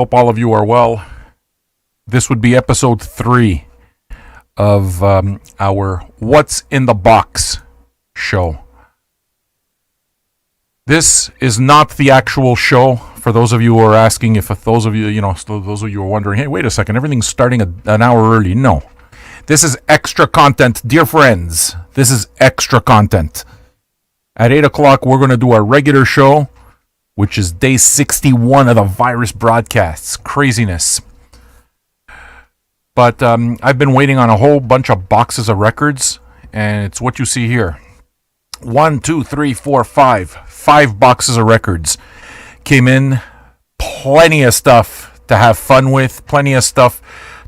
Hope all of you are well. This would be episode 3 of our What's in the Box show. This is not the actual show. For those of you who are asking, if those of you are wondering, hey, wait a second, everything's starting an hour early. No. This is extra content, dear friends. This is extra content. At 8 o'clock, we're going to do our regular show, which is day 61 of the virus broadcasts. Craziness. But I've been waiting on a whole bunch of boxes of records, and it's what you see here. 1, 2, 3, 4, 5. 5 boxes of records came in. Plenty of stuff to have fun with. Plenty of stuff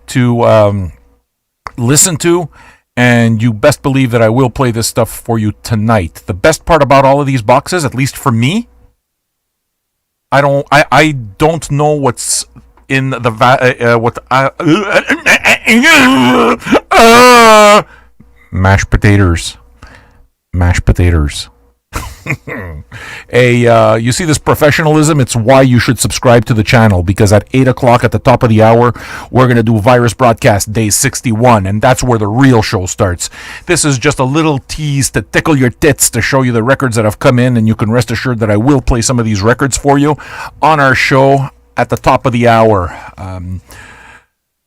to listen to. And you best believe that I will play this stuff for you tonight. The best part about all of these boxes, at least for me, I don't know what's in the mashed potatoes. You see this professionalism? It's why you should subscribe to the channel, because at 8 o'clock at the top of the hour, we're going to do virus broadcast day 61, and that's where the real show starts. This is just a little tease to tickle your tits to show you the records that have come in, and you can rest assured that I will play some of these records for you on our show at the top of the hour.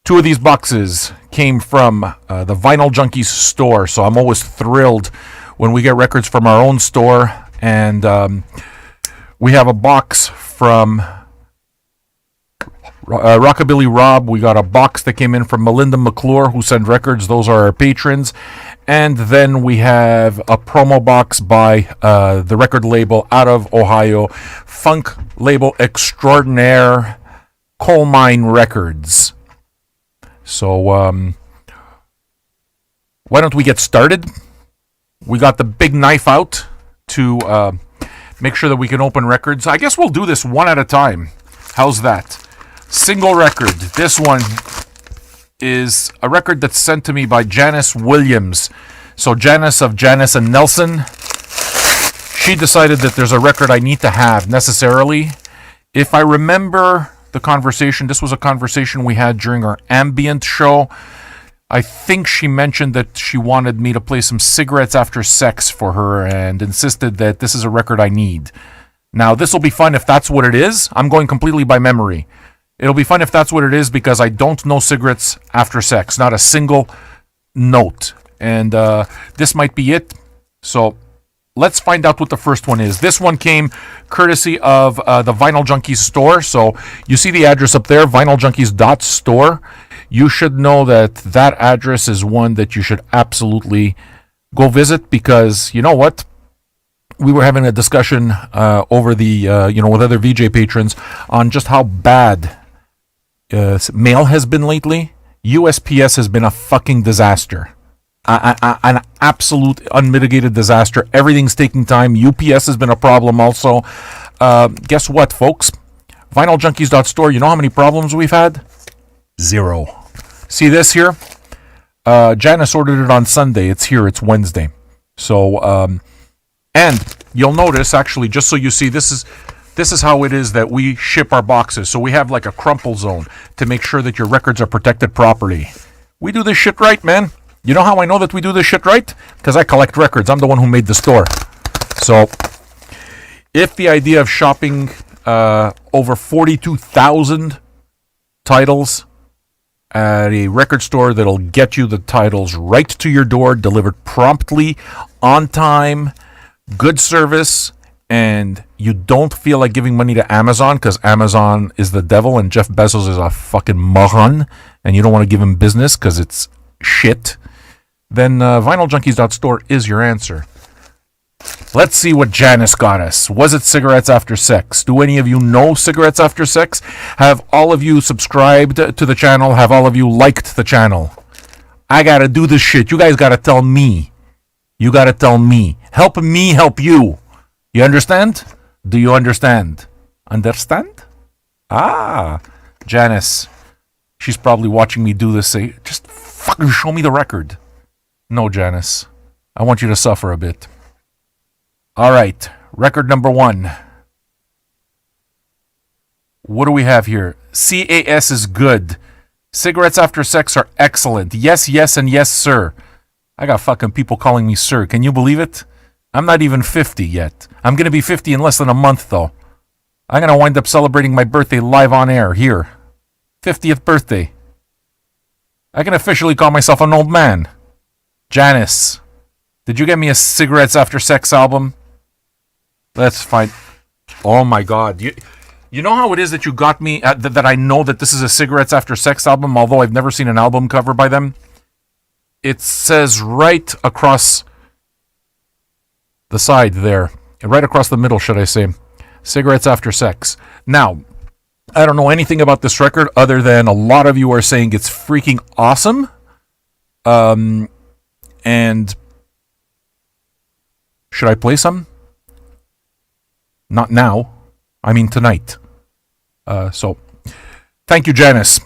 2 of these boxes came from the Vinyl Junkies store, so I'm always thrilled when we get records from our own store. And we have a box from Rockabilly Rob. We got a box that came in from Melinda McClure, who sent records. Those are our patrons. And then we have a promo box by the record label out of Ohio, funk label extraordinaire, Coalmine Records. So why don't we get started? We got the big knife out to make sure that we can open records. I guess we'll do this one at a time. How's that? Single record. This one is a record that's sent to me by Janice Williams. So Janice of Janice and Nelson, she decided that there's a record I need to have necessarily. If I remember the conversation, this was a conversation we had during our ambient show. I think she mentioned that she wanted me to play some Cigarettes After Sex for her and insisted that this is a record I need. Now, this will be fun if that's what it is. I'm going completely by memory. It'll be fun if that's what it is, because I don't know Cigarettes After Sex. Not a single note. And this might be it. So let's find out what the first one is. This one came courtesy of the Vinyl Junkies store. So you see the address up there, vinyljunkies.store. You should know that that address is one that you should absolutely go visit, because you know what? We were having a discussion over the, with other VJ patrons on just how bad mail has been lately. USPS has been a fucking disaster. An absolute unmitigated disaster. Everything's taking time. UPS has been a problem also. Guess what, folks? VinylJunkies.store, you know how many problems we've had? 0. See this here? Janice ordered it on Sunday. It's here. It's Wednesday. So, and you'll notice, actually, just so you see, this is how it is that we ship our boxes. So we have like a crumple zone to make sure that your records are protected properly. We do this shit right, man. You know how I know that we do this shit right? Because I collect records. I'm the one who made the store. So if the idea of shopping over 42,000 titles at a record store that'll get you the titles right to your door, delivered promptly, on time, good service, and you don't feel like giving money to Amazon because Amazon is the devil and Jeff Bezos is a fucking moron and you don't want to give him business because it's shit, then vinyljunkies.store is your answer. Let's see what Janice got us. Was it Cigarettes After Sex? Do any of you know Cigarettes After Sex? Have all of you subscribed to the channel? Have all of you liked the channel? I gotta do this shit. You guys gotta tell me. You gotta tell me. Help me help you. You understand? Do you understand? Understand? Ah, Janice. She's probably watching me do this. Say, just fucking show me the record. No, Janice. I want you to suffer a bit. All right, record number 1. What do we have here? CAS is good. Cigarettes after sex are excellent. Yes, yes, and yes, sir. I got fucking people calling me sir. Can you believe it? I'm not even 50 yet. I'm going to be 50 in less than a month, though. I'm going to wind up celebrating my birthday live on air here. 50th birthday. I can officially call myself an old man. Janice, did you get me a Cigarettes After Sex album? That's fine. Oh my God. You know how it is that you got me, that I know that this is a Cigarettes After Sex album, although I've never seen an album cover by them? It says right across the side there, right across the middle, should I say, Cigarettes After Sex. Now, I don't know anything about this record other than a lot of you are saying it's freaking awesome. And should I play some? Not now. I mean tonight. So, thank you, Janice.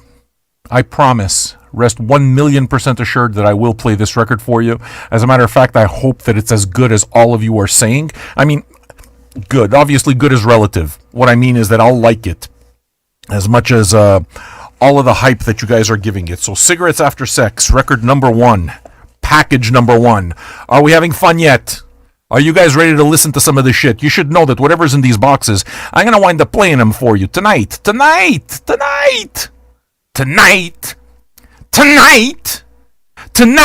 I promise, rest 1,000,000% assured that I will play this record for you. As a matter of fact, I hope that it's as good as all of you are saying. I mean, good. Obviously, good is relative. What I mean is that I'll like it as much as all of the hype that you guys are giving it. So, Cigarettes After Sex, record number 1, package number 1. Are we having fun yet? Are you guys ready to listen to some of this shit? You should know that whatever's in these boxes, I'm going to wind up playing them for you tonight. Tonight! Tonight! Tonight! Tonight! Tonight!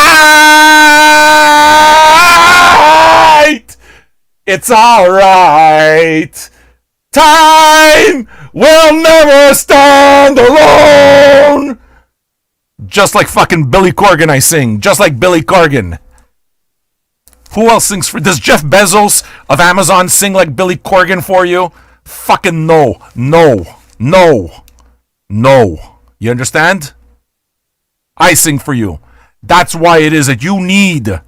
It's alright! Time will never stand alone! Just like fucking Billy Corgan I sing. Just like Billy Corgan. Who else sings for... Does Jeff Bezos of Amazon sing like Billy Corgan for you? Fucking no. No. No. No. You understand? I sing for you. That's why it is that you need to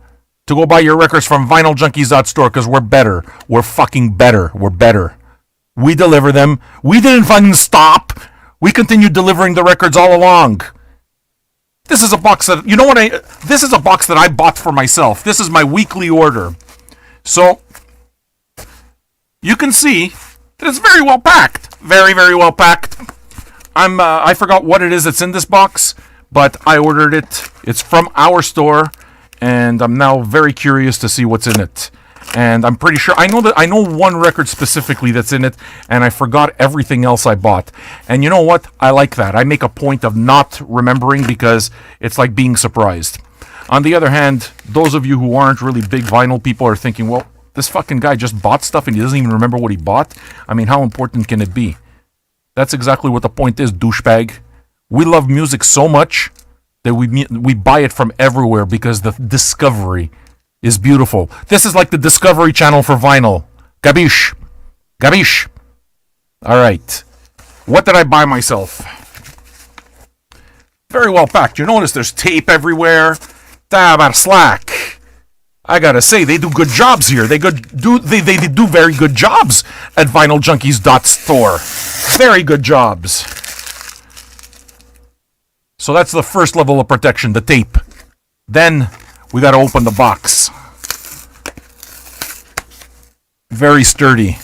go buy your records from vinyljunkies.store, because we're better. We're fucking better. We're better. We deliver them. We didn't fucking stop. We continued delivering the records all along. This is a box that, this is a box that I bought for myself. This is my weekly order. So, you can see that it's very well packed. Very, very well packed. I forgot what it is that's in this box, but I ordered it. It's from our store, and I'm now very curious to see what's in it. And I'm pretty sure, I know one record specifically that's in it, and I forgot everything else I bought. And you know what? I like that. I make a point of not remembering because it's like being surprised. On the other hand, those of you who aren't really big vinyl people are thinking, well, this fucking guy just bought stuff and he doesn't even remember what he bought. I mean, how important can it be? That's exactly what the point is, douchebag. We love music so much that we buy it from everywhere because the discovery is beautiful. This is like the Discovery Channel for vinyl. Gabish. Gabish. Alright. What did I buy myself? Very well packed. You notice there's tape everywhere. Slack. I gotta say, they do good jobs here. They do very good jobs at vinyljunkies.store. Very good jobs. So that's the first level of protection, the tape. Then we gotta open the box. Very sturdy.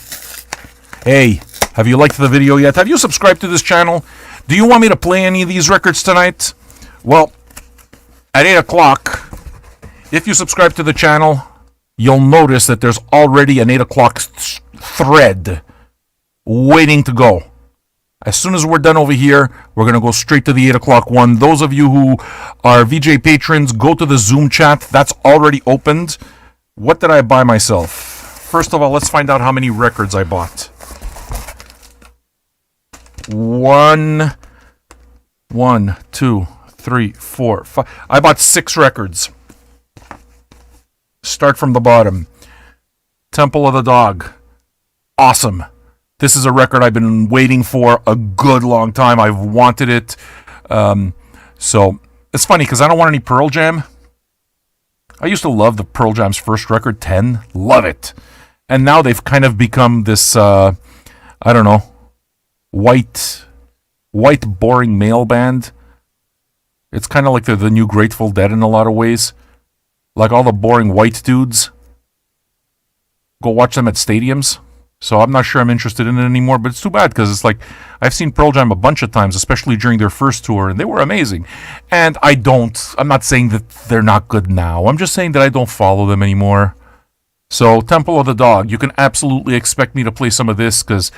Hey, have you liked the video yet? Have you subscribed to this channel? Do you want me to play any of these records tonight? Well, at 8 o'clock, if you subscribe to the channel, you'll notice that there's already an 8 o'clock thread waiting to go. As soon as we're done over here, we're going to go straight to the 8 o'clock one. Those of you who are VJ patrons, go to the Zoom chat. That's already opened. What did I buy myself? First of all, let's find out how many records I bought. One, two, three, four, five. I bought 6 records. Start from the bottom. Temple of the Dog. Awesome. This is a record I've been waiting for a good long time. I've wanted it. So it's funny because I don't want any Pearl Jam. I used to love the Pearl Jam's first record, 10. Love it. And now they've kind of become this, I don't know, white boring male band. It's kind of like they're the new Grateful Dead in a lot of ways. Like all the boring white dudes. Go watch them at stadiums. So I'm not sure I'm interested in it anymore, but it's too bad because it's like I've seen Pearl Jam a bunch of times, especially during their first tour, and they were amazing. And I'm not saying that they're not good now. I'm just saying that I don't follow them anymore. So Temple of the Dog, you can absolutely expect me to play some of this because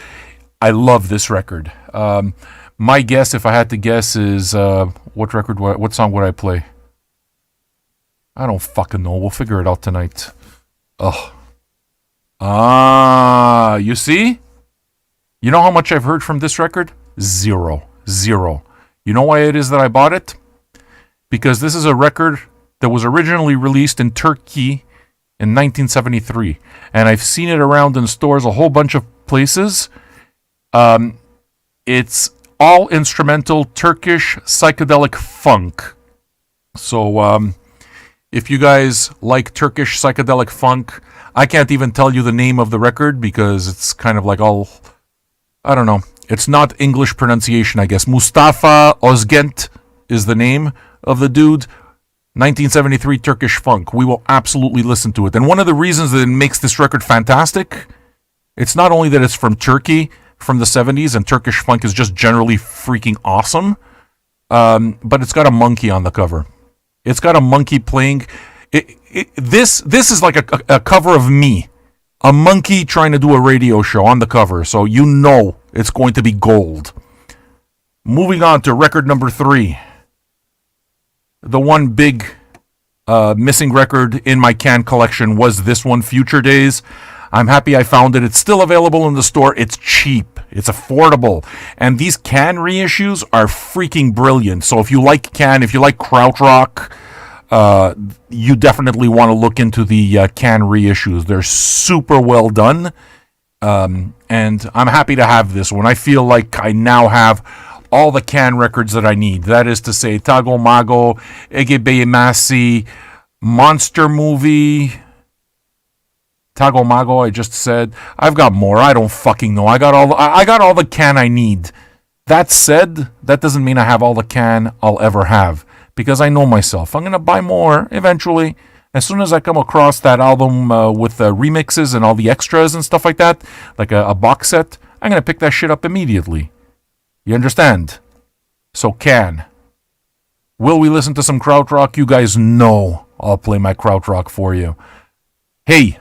I love this record. My guess, if I had to guess, is what song would I play? I don't fucking know. We'll figure it out tonight. Ugh. You see? You know how much I've heard from this record? Zero. You know why it is that I bought it? Because this is a record that was originally released in Turkey in 1973. And I've seen it around in stores a whole bunch of places. It's all instrumental Turkish psychedelic funk. So, if you guys like Turkish psychedelic funk, I can't even tell you the name of the record because it's kind of like I don't know. It's not English pronunciation, I guess. Mustafa Özgent is the name of the dude. 1973 Turkish funk. We will absolutely listen to it. And one of the reasons that it makes this record fantastic, it's not only that it's from Turkey, from the 70s, and Turkish funk is just generally freaking awesome, but it's got a monkey on the cover. It's got a monkey playing. This is like a cover of me. A monkey trying to do a radio show on the cover. So you know it's going to be gold. Moving on to record number 3. The one big missing record in my can collection was this one, Future Days. I'm happy I found it. It's still available in the store. It's cheap. It's affordable. And these can reissues are freaking brilliant. So if you like can, if you like krautrock, you definitely want to look into the can reissues. They're super well done. And I'm happy to have this one. I feel like I now have all the can records that I need. That is to say, Tago Mago, Egebe Masi, Monster Movie, Tago Mago, I just said. I've got more. I don't fucking know. I got all the can I need. That said, that doesn't mean I have all the can I'll ever have. Because I know myself. I'm going to buy more eventually. As soon as I come across that album with remixes and all the extras and stuff like that, like a box set, I'm going to pick that shit up immediately. You understand? So can. Will we listen to some krautrock? You guys know I'll play my krautrock for you. Hey,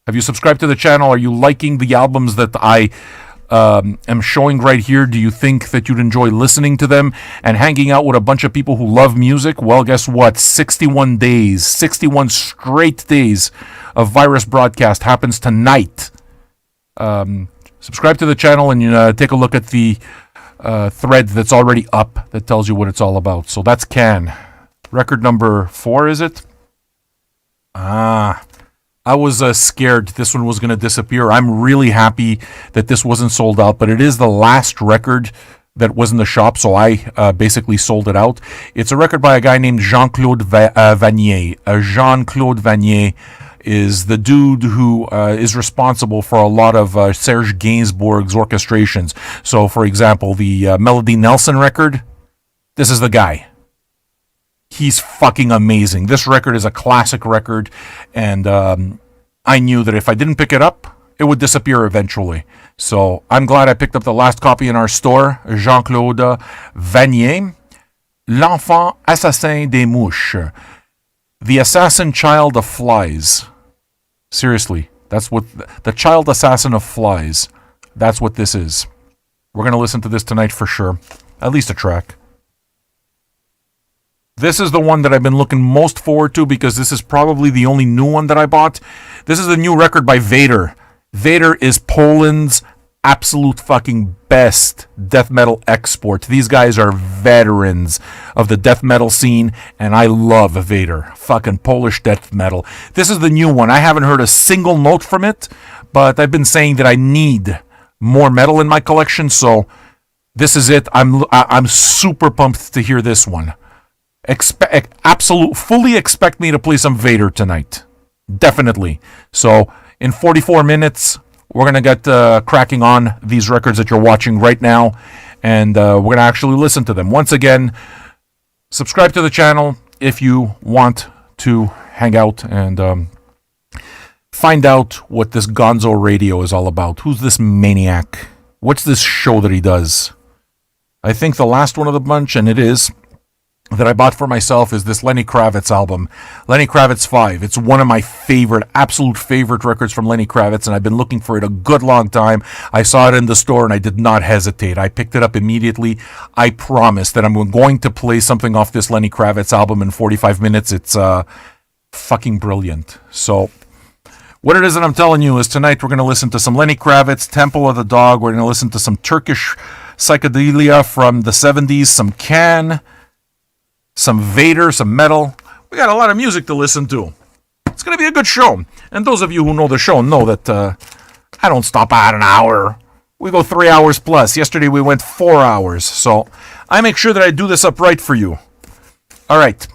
have you subscribed to the channel? Are you liking the albums that I am showing right here? Do you think that you'd enjoy listening to them and hanging out with a bunch of people who love music? Well, guess what? 61 days, 61 straight days of Virus Broadcast happens tonight. Subscribe to the channel and take a look at the thread that's already up that tells you what it's all about. So that's Can. Record number 4, is it? I was scared this one was going to disappear. I'm really happy that this wasn't sold out, but it is the last record that was in the shop, so I basically sold it out. It's a record by a guy named Jean-Claude Vanier. Jean-Claude Vanier is the dude who is responsible for a lot of Serge Gainsbourg's orchestrations. So, for example, the Melody Nelson record, this is the guy. He's fucking amazing. This record is a classic record, and I knew that if I didn't pick it up, it would disappear eventually. So I'm glad I picked up the last copy in our store. Jean-Claude Vanier, L'Enfant Assassin des Mouches, the assassin child of flies. Seriously, that's what the child assassin of flies. That's what this is. We're going to listen to this tonight for sure. At least a track. This is the one that I've been looking most forward to because this is probably the only new one that I bought. This is the new record by Vader. Vader is Poland's absolute fucking best death metal export. These guys are veterans of the death metal scene, and I love Vader. Fucking Polish death metal. This is the new one. I haven't heard a single note from it, but I've been saying that I need more metal in my collection, so this is it. I'm super pumped to hear this one. Fully expect me to play some Vader tonight. Definitely. So, in 44 minutes, we're going to get cracking on these records that you're watching right now, and we're going to actually listen to them. Once again, subscribe to the channel if you want to hang out and find out what this Gonzo Radio is all about. Who's this maniac? What's this show that he does? I think the last one of the bunch, and it is, that I bought for myself is this Lenny Kravitz album, Lenny Kravitz 5. It's one of my absolute favorite records from Lenny Kravitz, and I've been looking for it a good long time. I saw it in the store, and I did not hesitate. I picked it up immediately. I promise that I'm going to play something off this Lenny Kravitz album in 45 minutes. It's fucking brilliant. So what it is that I'm telling you is tonight we're going to listen to some Lenny Kravitz, Temple of the Dog. We're going to listen to some Turkish psychedelia from the 70s, some Can, some Vader, some metal. We got a lot of music to listen to. It's going to be a good show. And those of you who know the show know that I don't stop at an hour. We go 3 hours plus. Yesterday we went 4 hours. So I make sure that I do this up right for you. All right.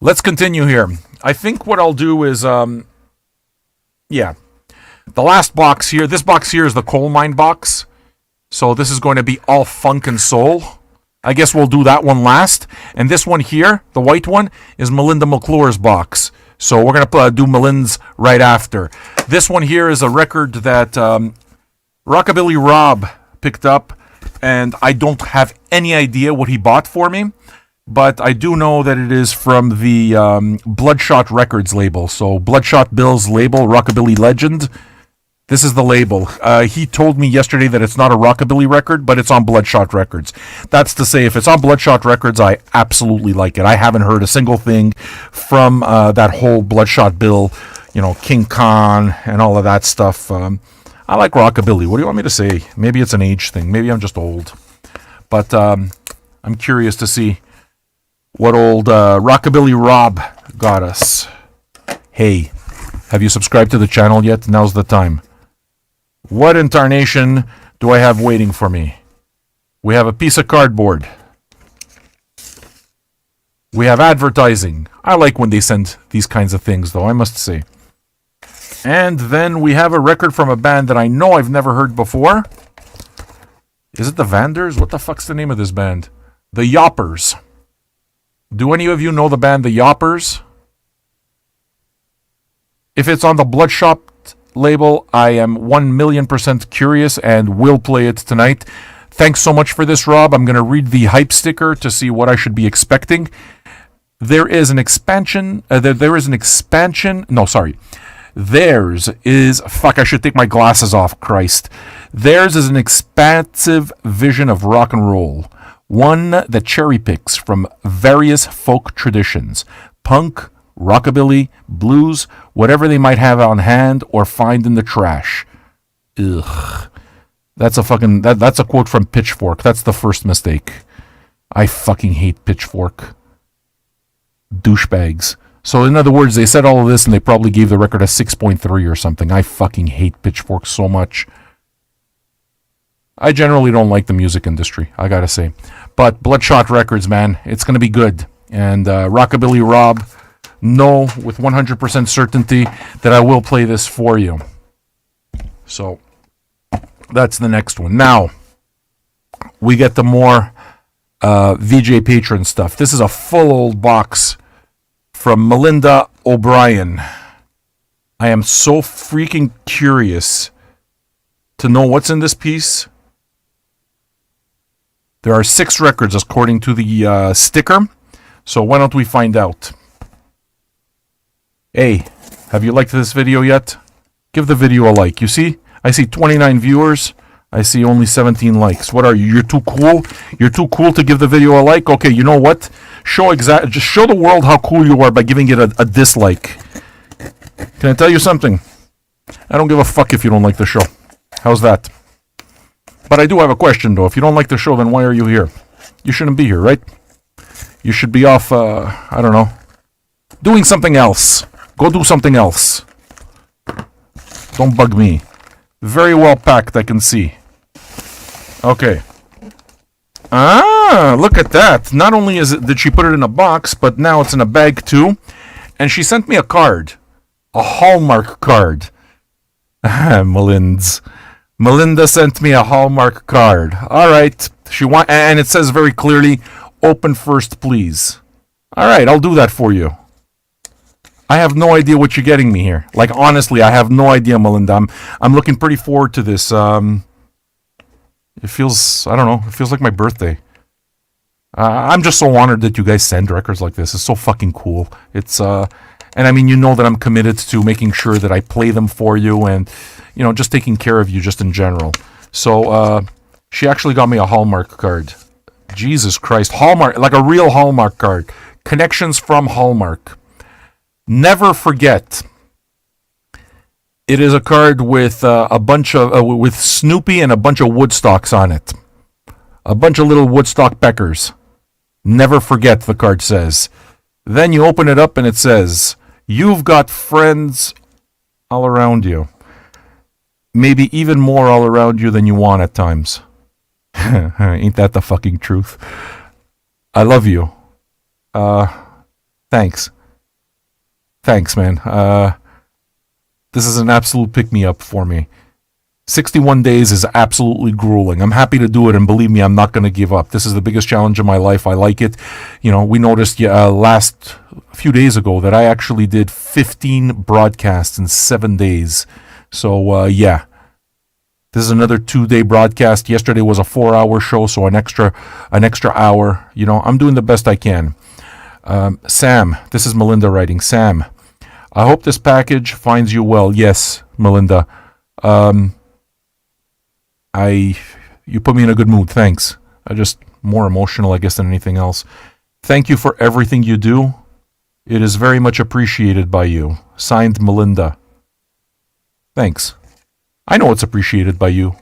Let's continue here. I think what I'll do is, the last box here. This box here is the Coalmine box. So this is going to be all funk and soul. I guess we'll do that one last. And this one here, the white one, is Melinda McClure's box. So we're going to do Melinda's right after. This one here is a record that Rockabilly Rob picked up. And I don't have any idea what he bought for me. But I do know that it is from the Bloodshot Records label. So Bloodshot Bill's label, Rockabilly Legend. This is the label. He told me yesterday that it's not a Rockabilly record, but it's on Bloodshot Records. That's to say, if it's on Bloodshot Records, I absolutely like it. I haven't heard a single thing from that whole Bloodshot Bill, King Khan and all of that stuff. I like Rockabilly. What do you want me to say? Maybe it's an age thing. Maybe I'm just old. But I'm curious to see what old Rockabilly Rob got us. Hey, have you subscribed to the channel yet? Now's the time. What in tarnation do I have waiting for me? We have a piece of cardboard. We have advertising. I like when they send these kinds of things, though, I must say. And then we have a record from a band that I know I've never heard before. Is it the Vanders? What the fuck's the name of this band? The Yoppers. Do any of you know the band The Yoppers? If it's on the Bloodshot label, I am 1,000,000% curious and will play it tonight. Thanks so much for this, Rob. I'm going to read the hype sticker to see what I should be expecting. There is an expansion. Theirs is... Fuck, I should take my glasses off, Christ. Theirs is an expansive vision of rock and roll. One that cherry picks from various folk traditions. Punk, rockabilly, blues, whatever they might have on hand or find in the trash. Ugh. That's a quote from Pitchfork. That's the first mistake. I fucking hate Pitchfork. Douchebags. So in other words, they said all of this and they probably gave the record a 6.3 or something. I fucking hate Pitchfork so much. I generally don't like the music industry, I gotta say. But Bloodshot Records, man, it's gonna be good. And Rockabilly Rob, know with 100% certainty that I will play this for you. So that's the next one. Now we get the more VJ Patron stuff. This is a full old box from Melinda O'Brien. I am so freaking curious to know what's in this piece. There are 6 records according to the sticker. So why don't we find out? Hey, have you liked this video yet? Give the video a like. You see? I see 29 viewers. I see only 17 likes. What are you? You're too cool? You're too cool to give the video a like? Okay, you know what? Just show the world how cool you are by giving it a dislike. Can I tell you something? I don't give a fuck if you don't like the show. How's that? But I do have a question, though. If you don't like the show, then why are you here? You shouldn't be here, right? You should be off, I don't know, doing something else. Go do something else. Don't bug me. Very well packed, I can see. Okay. Ah, look at that. Not only did she put it in a box, but now it's in a bag too. And she sent me a card. A Hallmark card. Melinda sent me a Hallmark card. All right. And it says very clearly, open first, please. All right, I'll do that for you. I have no idea what you're getting me here. Like, honestly, I have no idea, Melinda. I'm looking pretty forward to this. It feels, I don't know, it feels like my birthday. I'm just so honored that you guys send records like this. It's so fucking cool. It's, and I mean, you know that I'm committed to making sure that I play them for you and, you know, just taking care of you just in general. So, she actually got me a Hallmark card. Jesus Christ. Hallmark, like a real Hallmark card. Connections from Hallmark. Never forget. It is a card with a bunch of with Snoopy and a bunch of Woodstocks on it. A bunch of little Woodstock peckers. Never forget, the card says. Then you open it up and it says, "You've got friends all around you. Maybe even more all around you than you want at times." Ain't that the fucking truth? I love you. Thanks. Thanks, man. This is an absolute pick-me-up for me. 61 days is absolutely grueling. I'm happy to do it, and believe me, I'm not going to give up. This is the biggest challenge of my life. I like it. You know, we noticed last few days ago that I actually did 15 broadcasts in 7 days. So, yeah. This is another 2-day broadcast. Yesterday was a 4-hour show, so an extra hour. You know, I'm doing the best I can. Sam, this is Melinda writing. Sam, I hope this package finds you well. Yes, Melinda. You put me in a good mood. Thanks. I just more emotional, I guess, than anything else. Thank you for everything you do. It is very much appreciated by you. Signed, Melinda. Thanks. I know it's appreciated by you.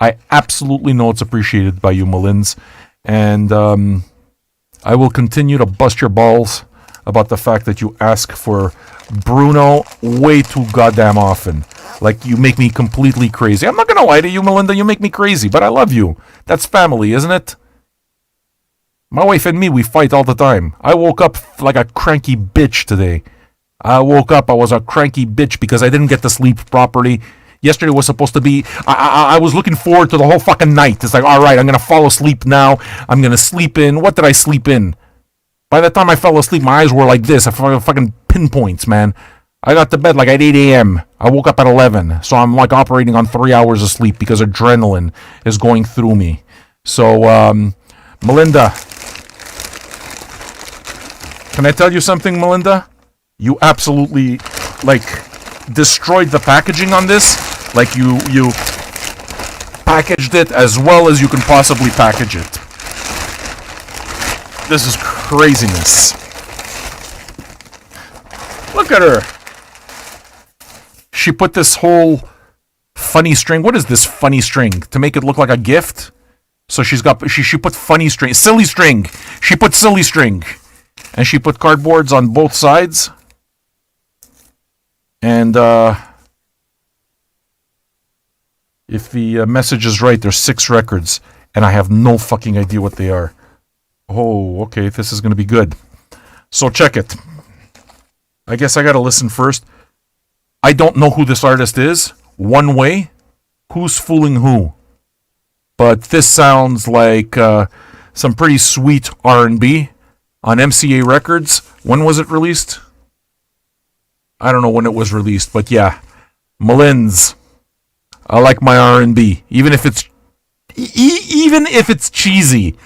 I absolutely know it's appreciated by you, Melins. And I will continue to bust your balls about the fact that you ask for Bruno way too goddamn often. Like, you make me completely crazy. I'm not going to lie to you, Melinda. You make me crazy, but I love you. That's family, isn't it? My wife and me, we fight all the time. I woke up like a cranky bitch today. I was a cranky bitch because I didn't get to sleep properly. Yesterday was supposed to be, I was looking forward to the whole fucking night. It's like, all right, I'm going to fall asleep now. I'm going to sleep in. What did I sleep in? By the time I fell asleep, my eyes were like this. I fucking pinpoints, man. I got to bed like at 8 a.m. I woke up at 11. So I'm like operating on 3 hours of sleep because adrenaline is going through me. So, Melinda, can I tell you something, Melinda? You absolutely, like, destroyed the packaging on this. Like, you packaged it as well as you can possibly package it. This is craziness. Look at her. She put this whole funny string. What is this funny string? To make it look like a gift? So she put funny string. Silly string. She put silly string. And she put cardboards on both sides. And if the message is right, there's 6 records. And I have no fucking idea what they are. Oh, okay. This is going to be good. So check it. I guess I got to listen first. I don't know who this artist is. One Way. Who's fooling who? But this sounds like some pretty sweet R&B on MCA Records. When was it released? I don't know when it was released, but yeah. Melins. I like my R&B. Even if it's cheesy,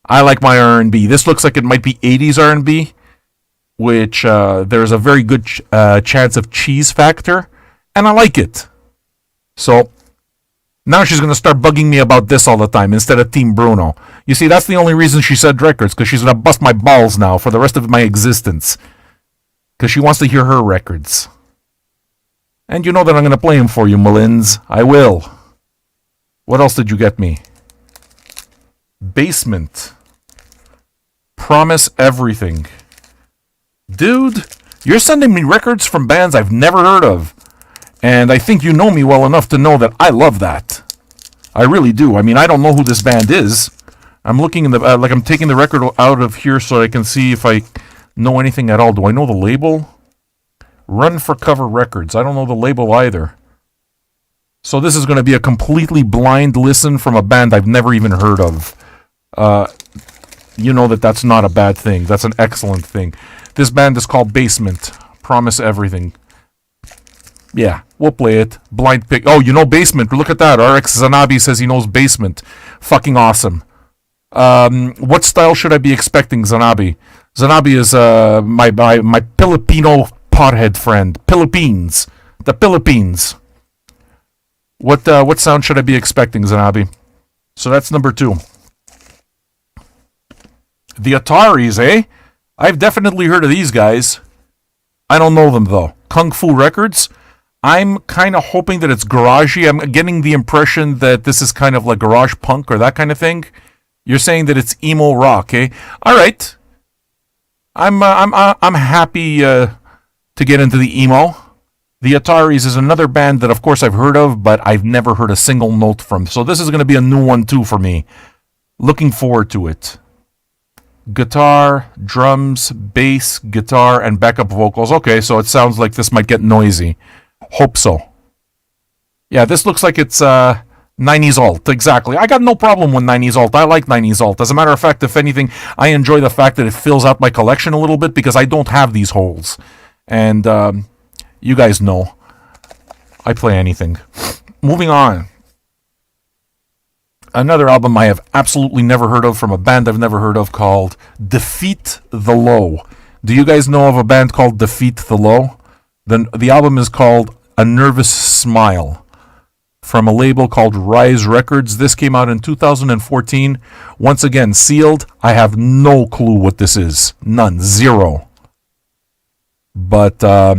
I like my R&B. This looks like it might be 80s R&B, which there's a very good chance of cheese factor, and I like it. So now she's going to start bugging me about this all the time instead of Team Bruno. You see, that's the only reason she said records, because she's going to bust my balls now for the rest of my existence. Because she wants to hear her records. And you know that I'm going to play them for you, Melins. I will. What else did you get me? Basement. Promise Everything. Dude, you're sending me records from bands I've never heard of. And I think you know me well enough to know that I love that. I really do. I mean, I don't know who this band is. I'm looking in the, I'm taking the record out of here so I can see if I know anything at all. Do I know the label? Run for Cover Records. I don't know the label either. So this is going to be a completely blind listen from a band I've never even heard of. You know that that's not a bad thing. That's an excellent thing. This band is called Basement. Promise everything. Yeah, we'll play it. Blind pick. Oh, you know Basement. Look at that. RX Zanabi says he knows Basement. Fucking awesome. What style should I be expecting, Zanabi? Zanabi is my Filipino pothead friend. Philippines. The Philippines. What sound should I be expecting, Zanabi? So that's number 2. The Ataris, eh? I've definitely heard of these guys. I don't know them, though. Kung Fu Records? I'm kind of hoping that it's garagey. I'm getting the impression that this is kind of like garage punk or that kind of thing. You're saying that it's emo rock, eh? All right. I'm happy to get into the emo. The Ataris is another band that, of course, I've heard of, but I've never heard a single note from. So this is going to be a new one, too, for me. Looking forward to it. Guitar, drums, bass, guitar, and backup vocals. Okay, so it sounds like this might get noisy. Hope so. Yeah, this looks like it's 90s alt. Exactly. I got no problem with 90s alt. I like 90s alt. As a matter of fact, if anything, I enjoy the fact that it fills out my collection a little bit because I don't have these holes. And you guys know I play anything. Moving on. Another album I have absolutely never heard of from a band I've never heard of called Defeat the Low. Do you guys know of a band called Defeat the Low? The album is called A Nervous Smile from a label called Rise Records. This came out in 2014. Once again, sealed. I have no clue what this is. None. Zero. But we're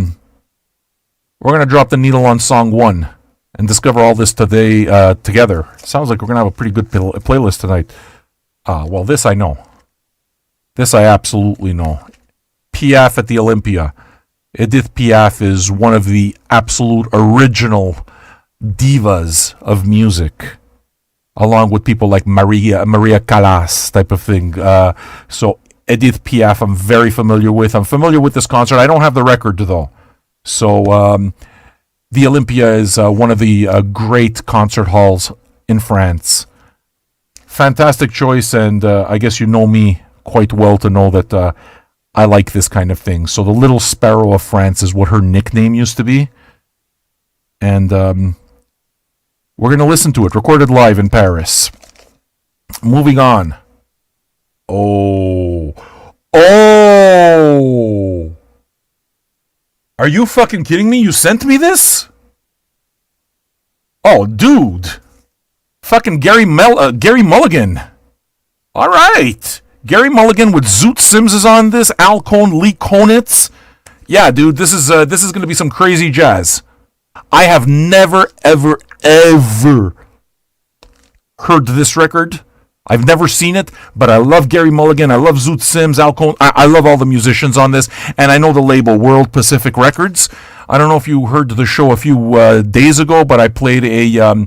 going to drop the needle on song 1 and discover all this today together. Sounds like we're going to have a pretty good playlist tonight. Well, this I know. This I absolutely know. Piaf at the Olympia. Edith Piaf is one of the absolute original divas of music, along with people like Maria Callas type of thing. So Edith Piaf I'm very familiar with. I'm familiar with this concert. I don't have the record, though. So the Olympia is one of the great concert halls in France. Fantastic choice, and I guess you know me quite well to know that I like this kind of thing. So the Little Sparrow of France is what her nickname used to be. And we're going to listen to it, recorded live in Paris. Moving on. Oh. Are you fucking kidding me? You sent me this? Oh, dude. Fucking Gary Mulligan. All right. Gary Mulligan with Zoot Sims is on this. Al Cohn, Lee Konitz. Yeah, dude, this is going to be some crazy jazz. I have never, ever heard this record. I've never seen it, but I love Gary Mulligan. I love Zoot Sims, Al Cohn. I love all the musicians on this, and I know the label World Pacific Records. I don't know if you heard the show a few days ago, but I played a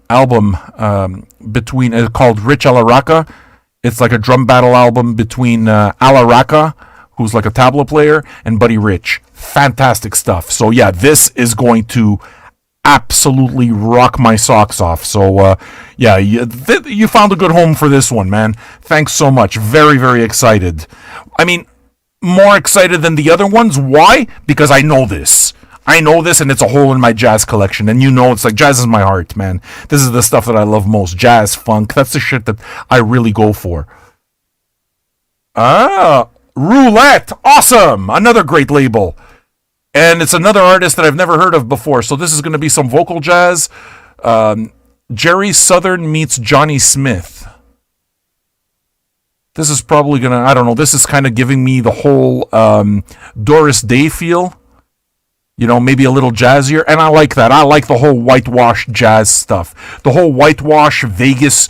album called Rich Alaraka. It's like a drum battle album between Alaraka, who's like a tabla player, and Buddy Rich. Fantastic stuff. So yeah, this is going to absolutely rock my socks off. So yeah, you found a good home for this one, man. Thanks so much. Very, very excited. I mean, more excited than the other ones. Why? Because I know this. And it's a hole in my jazz collection. And you know, it's like jazz is my heart, man. This is the stuff that I love most. Jazz, funk. That's the shit that I really go for. Roulette. Awesome. Another great label. And it's another artist that I've never heard of before. So this is going to be some vocal jazz. Jerry Southern meets Johnny Smith. This is probably going to, I don't know, this is kind of giving me the whole Doris Day feel. You know, maybe a little jazzier. And I like that. I like the whole whitewash jazz stuff. The whole whitewash Vegas,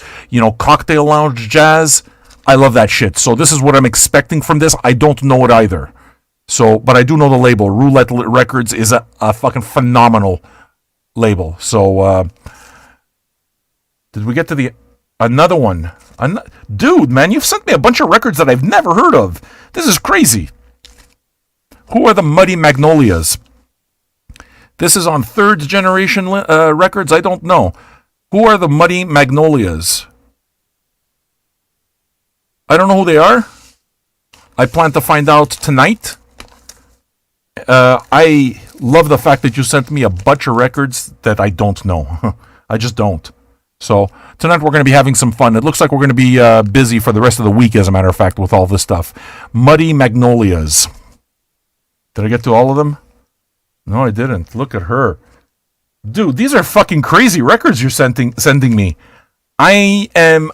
cocktail lounge jazz. I love that shit. So this is what I'm expecting from this. I don't know it either. So, but I do know the label. Roulette Records is a fucking phenomenal label. So, did we get to another one? Dude, man, you've sent me a bunch of records that I've never heard of. This is crazy. Who are the Muddy Magnolias? This is on Third Generation Records. I don't know. Who are the Muddy Magnolias? I don't know who they are. I plan to find out tonight. I love the fact that you sent me a bunch of records that I don't know. I just don't. So tonight we're going to be having some fun. It looks like we're going to be busy for the rest of the week, as a matter of fact, with all this stuff. Muddy Magnolias. Did I get to all of them? No, I didn't. Look at her. Dude, these are fucking crazy records you're sending me. I am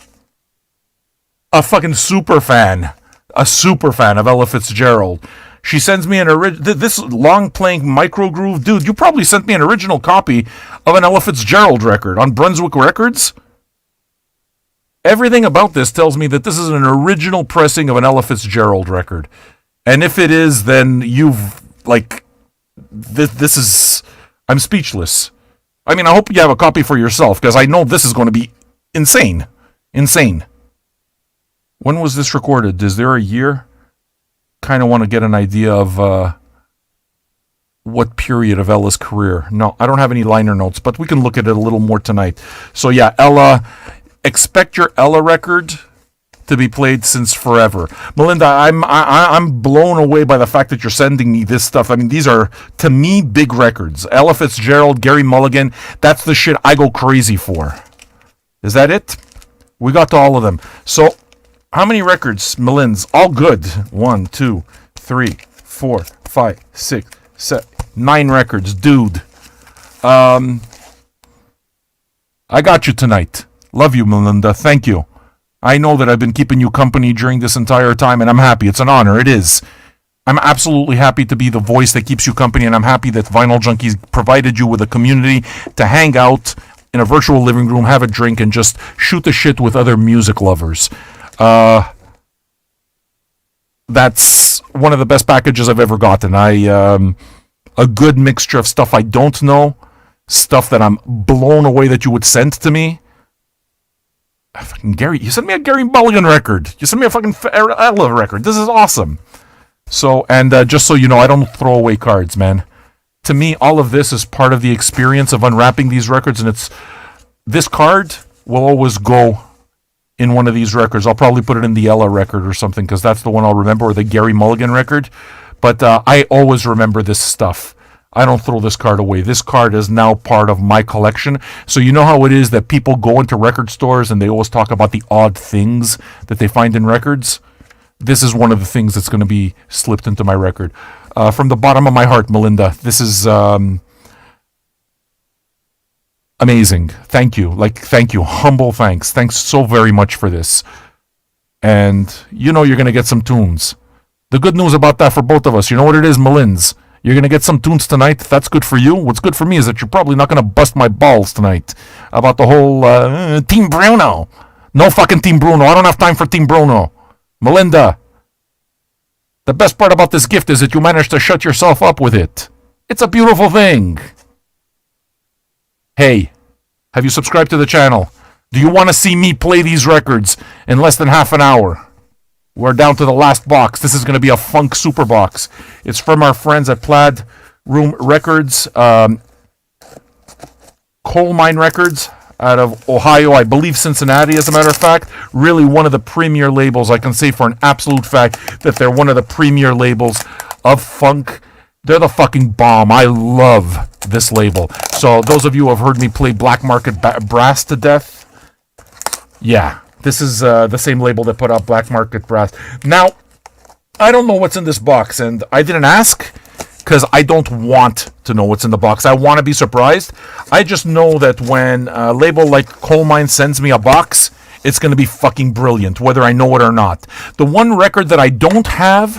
a fucking super fan. A super fan of Ella Fitzgerald. She sends me this long playing micro groove. Dude, you probably sent me an original copy of an Ella Fitzgerald record on Brunswick Records. Everything about this tells me that this is an original pressing of an Ella Fitzgerald record. And if it is, then you've, like, this is, I'm speechless. I mean, I hope you have a copy for yourself, because I know this is going to be insane. Insane. When was this recorded? Is there a year? Kind of want to get an idea of what period of Ella's career. No, I don't have any liner notes, but we can look at it a little more tonight. So yeah, Ella, expect your Ella record to be played since forever. Melinda, I'm blown away by the fact that you're sending me this stuff. I mean, these are, to me, big records. Ella Fitzgerald, Gary Mulligan, that's the shit I go crazy for. Is that it? We got to all of them. So, how many records, Melins? All good. 1, 2, 3, 4, 5, 6, 7, 9 records. Dude. I got you tonight. Love you, Melinda. Thank you. I know that I've been keeping you company during this entire time, and I'm happy. It's an honor. It is. I'm absolutely happy to be the voice that keeps you company, and I'm happy that Vinyl Junkies provided you with a community to hang out in a virtual living room, have a drink, and just shoot the shit with other music lovers. That's one of the best packages I've ever gotten. A good mixture of stuff I don't know, stuff that I'm blown away that you would send to me. Fucking Gary, you sent me a Gary Mulligan record. You sent me a fucking Ella record. This is awesome. So, and just so you know, I don't throw away cards, man. To me, all of this is part of the experience of unwrapping these records, and this card will always go in one of these records. I'll probably put it in the Ella record or something, because that's the one I'll remember, or the Gary Mulligan record. But I always remember this stuff. I don't throw this card away. This card is now part of my collection. So you know how it is that people go into record stores and they always talk about the odd things that they find in records? This is one of the things that's going to be slipped into my record. From the bottom of my heart, Melinda, this is amazing. Thank you. Thank you. Humble thanks. Thanks so very much for this. And you know you're going to get some tunes. The good news about that for both of us, you know what it is, Melins? You're going to get some tunes tonight. That's good for you. What's good for me is that you're probably not going to bust my balls tonight about the whole Team Bruno. No fucking Team Bruno. I don't have time for Team Bruno. Melinda, the best part about this gift is that you managed to shut yourself up with it. It's a beautiful thing. Hey, have you subscribed to the channel? Do you want to see me play these records in less than half an hour? We're down to the last box. This is going to be a funk super box. It's from our friends at Plaid Room Records, Coalmine Records out of Ohio, I believe Cincinnati, as a matter of fact. Really one of the premier labels. I can say for an absolute fact that they're one of the premier labels of funk. They're the fucking bomb. I love this label. So those of you who have heard me play Black Market Brass to death, yeah. This is the same label that put out Black Market Brass. Now, I don't know what's in this box, and I didn't ask because I don't want to know what's in the box. I want to be surprised. I just know that when a label like Coalmine sends me a box, it's going to be fucking brilliant, whether I know it or not. The one record that I don't have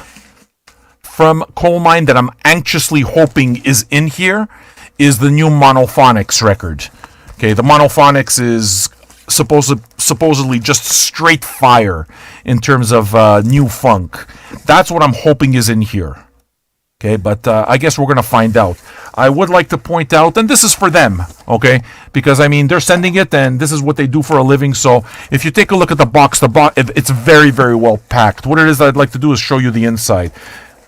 from Coalmine that I'm anxiously hoping is in here is the new Monophonics record. Okay, the Monophonics is supposedly just straight fire in terms of new funk. That's what I'm hoping is in here. Okay, but I guess we're going to find out. I would like to point out, and this is for them, okay, because I mean they're sending it and this is what they do for a living. So if you take a look at the box, it's very, very well packed. What it is that I'd like to do is show you the inside.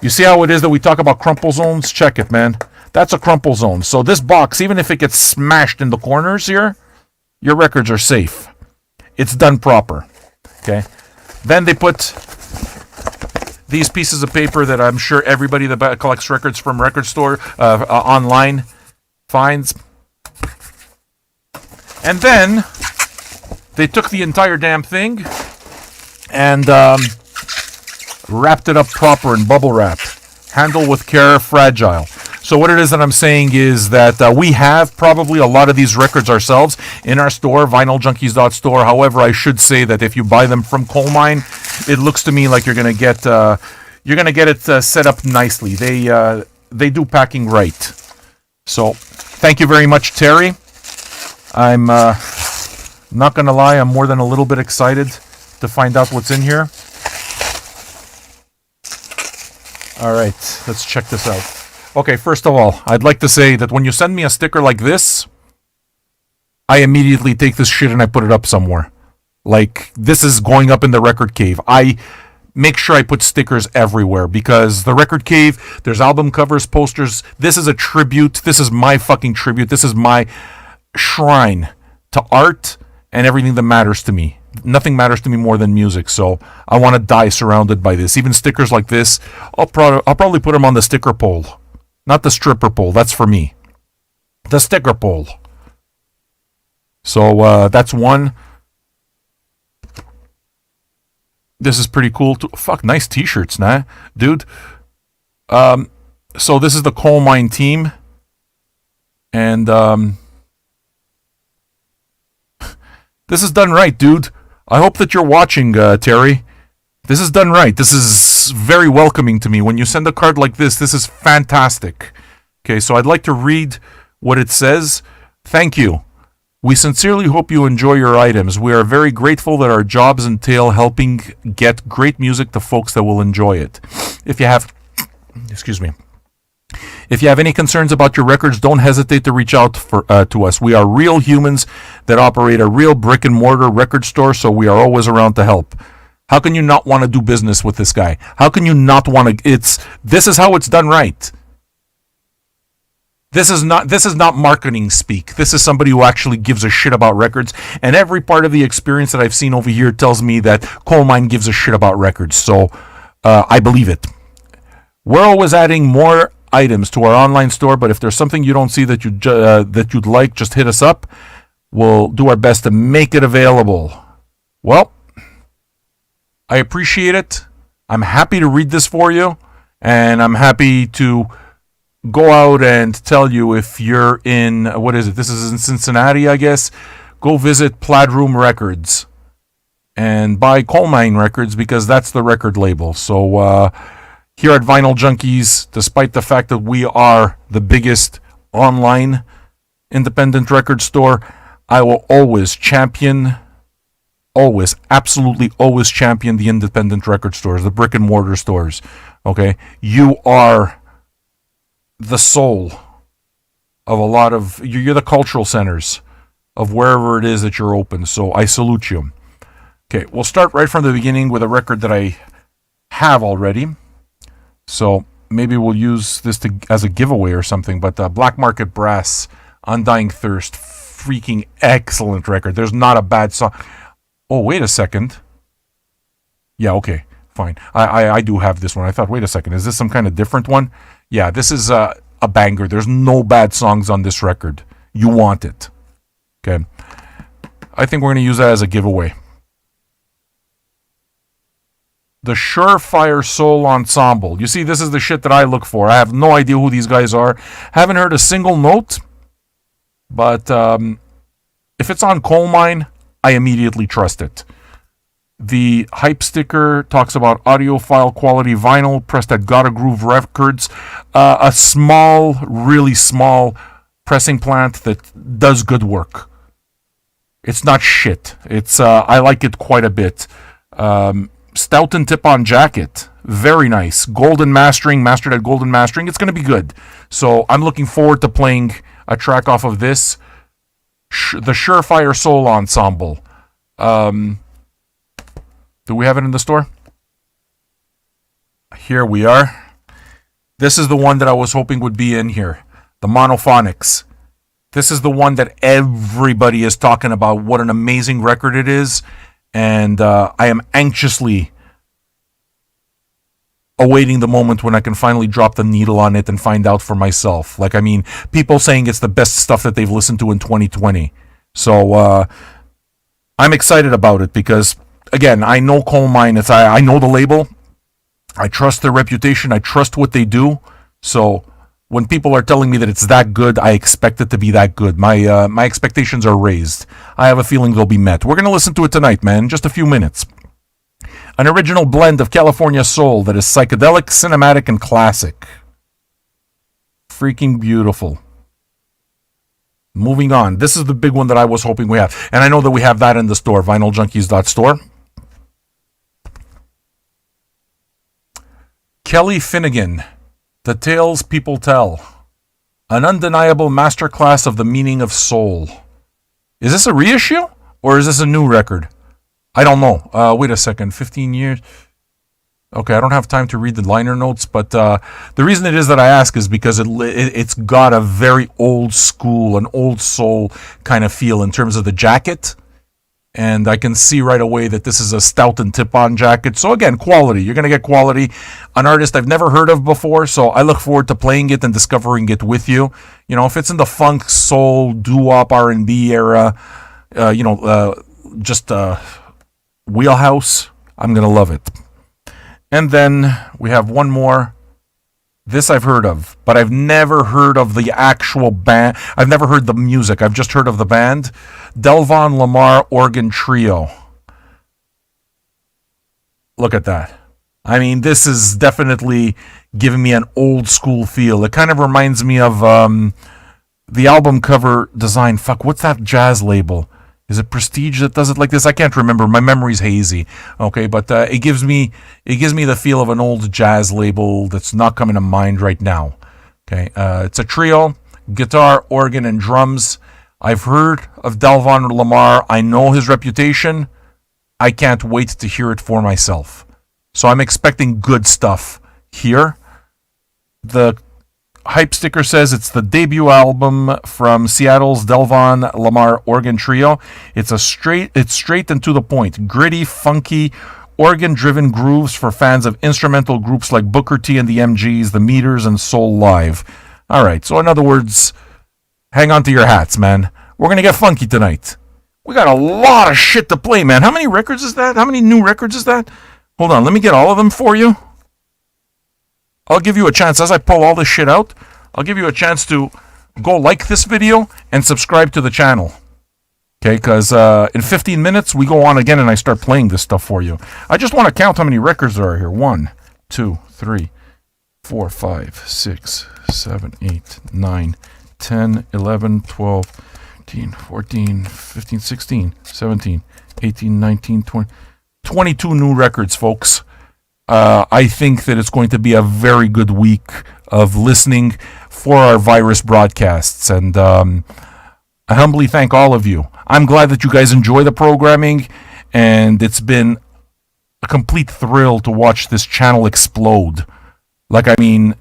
You see how it is that we talk about crumple zones? Check it, man. That's a crumple zone. So this box, even if it gets smashed in the corners here, your records are safe. It's done proper. Okay. Then they put these pieces of paper that I'm sure everybody that collects records from record store online finds. And then they took the entire damn thing and wrapped it up proper in bubble wrap. Handle with care, fragile. So what it is that I'm saying is that we have probably a lot of these records ourselves in our store, vinyljunkies.store. However, I should say that if you buy them from Coalmine, it looks to me like you're gonna get it set up nicely. They do packing right. So thank you very much, Terry. I'm not gonna lie, I'm more than a little bit excited to find out what's in here. All right, let's check this out. Okay, first of all, I'd like to say that when you send me a sticker like this, I immediately take this shit and I put it up somewhere. Like, this is going up in the record cave. I make sure I put stickers everywhere because the record cave, there's album covers, posters. This is a tribute. This is my fucking tribute. This is my shrine to art and everything that matters to me. Nothing matters to me more than music, so I want to die surrounded by this. Even stickers like this, I'll probably put them on the sticker pole. Not the stripper pole, that's for me. The sticker pole. So that's one. This is pretty cool too. Fuck, nice t-shirts, nah? Dude. So this is the Coalmine team. And this is done right, dude. I hope that you're watching, Terry. This is done right. This is very welcoming to me. When you send a card like this is fantastic. Okay, so I'd like to read what it says. Thank you. We sincerely hope you enjoy your items. We are very grateful that our jobs entail helping get great music to folks that will enjoy it. If you have any concerns about your records, don't hesitate to reach out to us. We are real humans that operate a real brick and mortar record store, so we are always around to help. How can you not want to do business with this guy? How can you not want to? This is how it's done right. This is not marketing speak. This is somebody who actually gives a shit about records, and every part of the experience that I've seen over here tells me that Coalmine gives a shit about records. So I believe it. We're always adding more items to our online store, but if there's something you don't see that you'd like, just hit us up. We'll do our best to make it available. Well, I appreciate it. I'm happy to read this for you, and I'm happy to go out and tell you if you're in, what is it? This is in Cincinnati, I guess. Go visit Plaid Room Records and buy Coalmine Records because that's the record label. So here at Vinyl Junkies, despite the fact that we are the biggest online independent record store, I will always champion, absolutely always champion the independent record stores, the brick and mortar stores. Okay? You are the soul of a lot of, you're the cultural centers of wherever it is that you're open. So I salute you. Okay, we'll start right from the beginning with a record that I have already. So maybe we'll use this as a giveaway or something. But Black Market Brass, Undying Thirst, freaking excellent record. There's not a bad song. Oh, wait a second. Yeah, okay, fine. I do have this one. I thought, wait a second, is this some kind of different one? Yeah, this is a banger. There's no bad songs on this record. You want it. Okay. I think we're going to use that as a giveaway. The Surefire Soul Ensemble. You see, this is the shit that I look for. I have no idea who these guys are. Haven't heard a single note. But if it's on Coalmine, I immediately trust it. The hype sticker talks about audiophile quality vinyl pressed at Gotta Groove Records. A small, really small pressing plant that does good work. It's not shit. I like it quite a bit. Stoughton tip-on jacket. Very nice. Golden mastering, mastered at Golden Mastering. It's going to be good. So I'm looking forward to playing a track off of this. The Surefire Soul Ensemble. Do we have it in the store? Here we are. This is the one that I was hoping would be in here. The Monophonics. This is the one that everybody is talking about. What an amazing record it is. And I am anxiously awaiting the moment when I can finally drop the needle on it and find out for myself. Like, I mean, people saying it's the best stuff that they've listened to in 2020. So I'm excited about it because, again, I know Coalmine. I know the label. I trust their reputation. I trust what they do. So when people are telling me that it's that good, I expect it to be that good. My expectations are raised. I have a feeling they'll be met. We're going to listen to it tonight, man. Just a few minutes. An original blend of California soul that is psychedelic, cinematic, and classic. Freaking beautiful. Moving on. This is the big one that I was hoping we have. And I know that we have that in the store, vinyljunkies.store. Kelly Finnegan, The Tales People Tell. An undeniable masterclass of the meaning of soul. Is this a reissue? Or is this a new record? I don't know. Wait a second. 15 years. Okay, I don't have time to read the liner notes, but the reason it is that I ask is because it's got a very old school, an old soul kind of feel in terms of the jacket. And I can see right away that this is a stout and tip-on jacket. So again, quality. You're going to get quality. An artist I've never heard of before, so I look forward to playing it and discovering it with you. You know, if it's in the funk, soul, doo-wop, R&B era, just wheelhouse, I'm going to love it. And then we have one more. This I've heard of, but I've never heard of the actual band. I've never heard the music. I've just heard of the band. Delvon Lamar Organ Trio. Look at that. I mean, this is definitely giving me an old school feel. It kind of reminds me of the album cover design. Fuck, what's that jazz label? Is it Prestige that does it like this? I can't remember. My memory's hazy. Okay, but it gives me the feel of an old jazz label that's not coming to mind right now. Okay, it's a trio, guitar, organ, and drums. I've heard of Delvon Lamar. I know his reputation. I can't wait to hear it for myself. So I'm expecting good stuff here. The hype sticker says it's the debut album from Seattle's Delvon Lamar Organ Trio. It's straight and to the point. Gritty, funky, organ-driven grooves for fans of instrumental groups like Booker T and the MGs, the Meters, and Soul Live. All right, so in other words, hang on to your hats, man. We're going to get funky tonight. We got a lot of shit to play, man. How many records is that? How many new records is that? Hold on, let me get all of them for you. I'll give you a chance, as I pull all this shit out, I'll give you a chance to go like this video and subscribe to the channel. Okay, because in 15 minutes, we go on again and I start playing this stuff for you. I just want to count how many records there are here. 1, 2, 3, 4, 5, 6, 7, 8, 9, 10, 11, 12, 13, 14, 15, 16, 17, 18, 19, 20, 22 new records, folks. I think that it's going to be a very good week of listening for our virus broadcasts. And I humbly thank all of you. I'm glad that you guys enjoy the programming. And it's been a complete thrill to watch this channel explode. Like, I mean,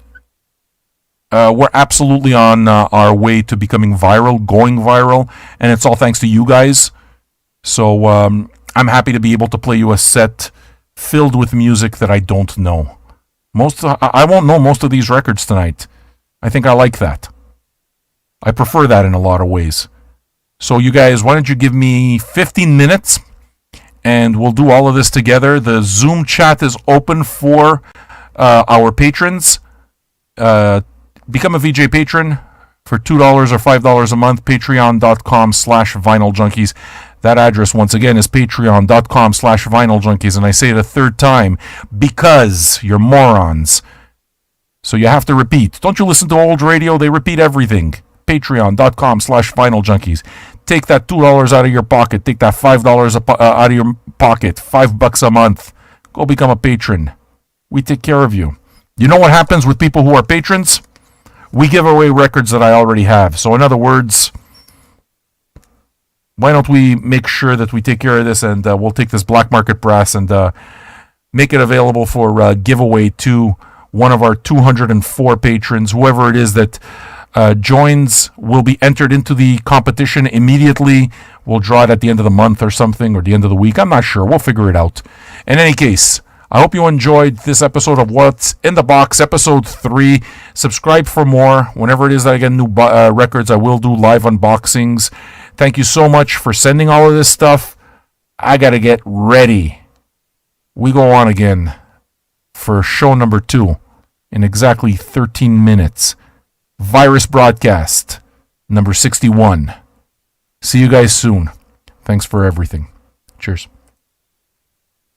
we're absolutely on our way to becoming viral, going viral. And it's all thanks to you guys. So I'm happy to be able to play you a set filled with music that I don't know. I won't know most of these records tonight. I think I like that. I prefer that in a lot of ways. So you guys, why don't you give me 15 minutes and we'll do all of this together. The Zoom chat is open for our patrons. Become a VJ patron for $2 or $5 a month. Patreon.com/vinyljunkies. That address, once again, is patreon.com/vinyljunkies. And I say it a third time because you're morons. So you have to repeat. Don't you listen to old radio? They repeat everything. Patreon.com/vinyljunkies. Take that $2 out of your pocket. Take that $5 out of your pocket. $5 a month. Go become a patron. We take care of you. You know what happens with people who are patrons? We give away records that I already have. So in other words, why don't we make sure that we take care of this and we'll take this black market brass and make it available for giveaway to one of our 204 patrons. Whoever it is that joins will be entered into the competition immediately. We'll draw it at the end of the month or something, or the end of the week. I'm not sure. We'll figure it out. In any case, I hope you enjoyed this episode of What's in the Box, episode 3. Subscribe for more. Whenever it is that I get new records, I will do live unboxings. Thank you so much for sending all of this stuff. I got to get ready. We go on again for show number 2 in exactly 13 minutes. Virus broadcast number 61. See you guys soon. Thanks for everything. Cheers.